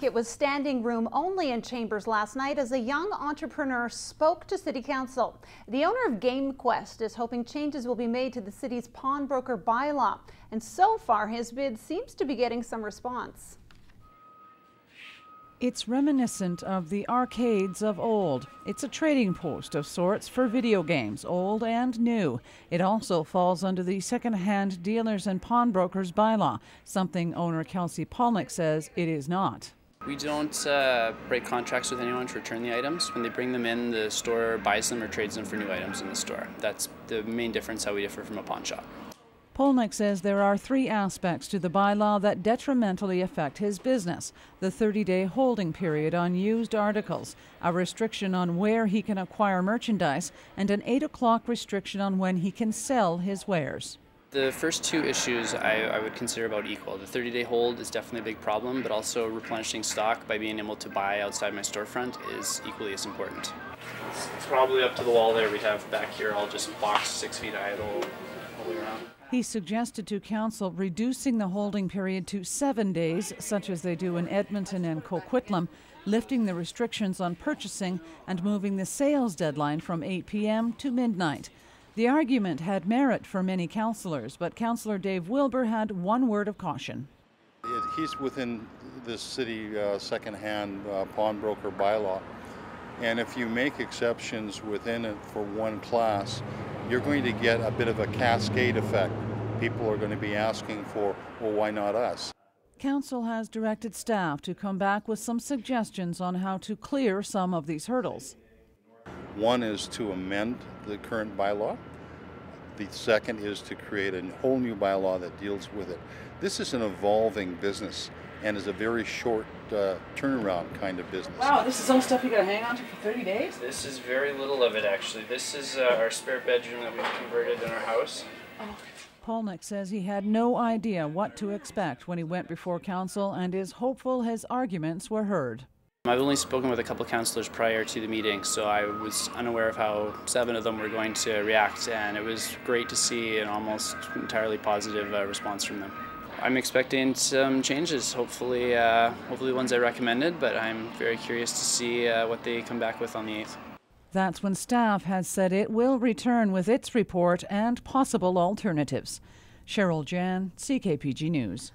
It was standing room only in Chambers last night as a young entrepreneur spoke to City Council. The owner of Game Quest is hoping changes will be made to the city's pawnbroker bylaw, and so far his bid seems to be getting some response. It's reminiscent of the arcades of old. It's a trading post of sorts for video games, old and new. It also falls under the second-hand dealers and pawnbrokers bylaw, something owner Kelsey Polnick says it is not. We don't break contracts with anyone to return the items. When they bring them in, the store buys them or trades them for new items in the store. That's the main difference how we differ from a pawn shop. Polnick says there are three aspects to the bylaw that detrimentally affect his business: the 30-day holding period on used articles, a restriction on where he can acquire merchandise, and an 8 o'clock restriction on when he can sell his wares. The first two issues I would consider about equal. The 30-day hold is definitely a big problem, but also replenishing stock by being able to buy outside my storefront is equally as important. It's probably up to the wall there. We have back here all just boxed 6 feet idle all the way around. He suggested to council reducing the holding period to 7 days, such as they do in Edmonton and Coquitlam, lifting the restrictions on purchasing and moving the sales deadline from 8 p.m. to midnight. The argument had merit for many councillors, but Councillor Dave Wilbur had one word of caution. He's within the city second-hand pawnbroker bylaw, and if you make exceptions within it for one class, you're going to get a bit of a cascade effect. People are going to be asking for, well, why not us? Council has directed staff to come back with some suggestions on how to clear some of these hurdles. One is to amend the current bylaw. The second is to create a whole new bylaw that deals with it. This is an evolving business and is a very short turnaround kind of business. Wow, this is all stuff you got to hang on to for 30 days? This is very little of it, actually. This is our spare bedroom that we've converted in our house. Oh. Polnick says he had no idea what to expect when he went before council and is hopeful his arguments were heard. I've only spoken with a couple of councillors prior to the meeting, so I was unaware of how 7 of them were going to react, and it was great to see an almost entirely positive response from them. I'm expecting some changes, hopefully ones I recommended, but I'm very curious to see what they come back with on the 8th. That's when staff has said it will return with its report and possible alternatives. Cheryl Jan, CKPG News.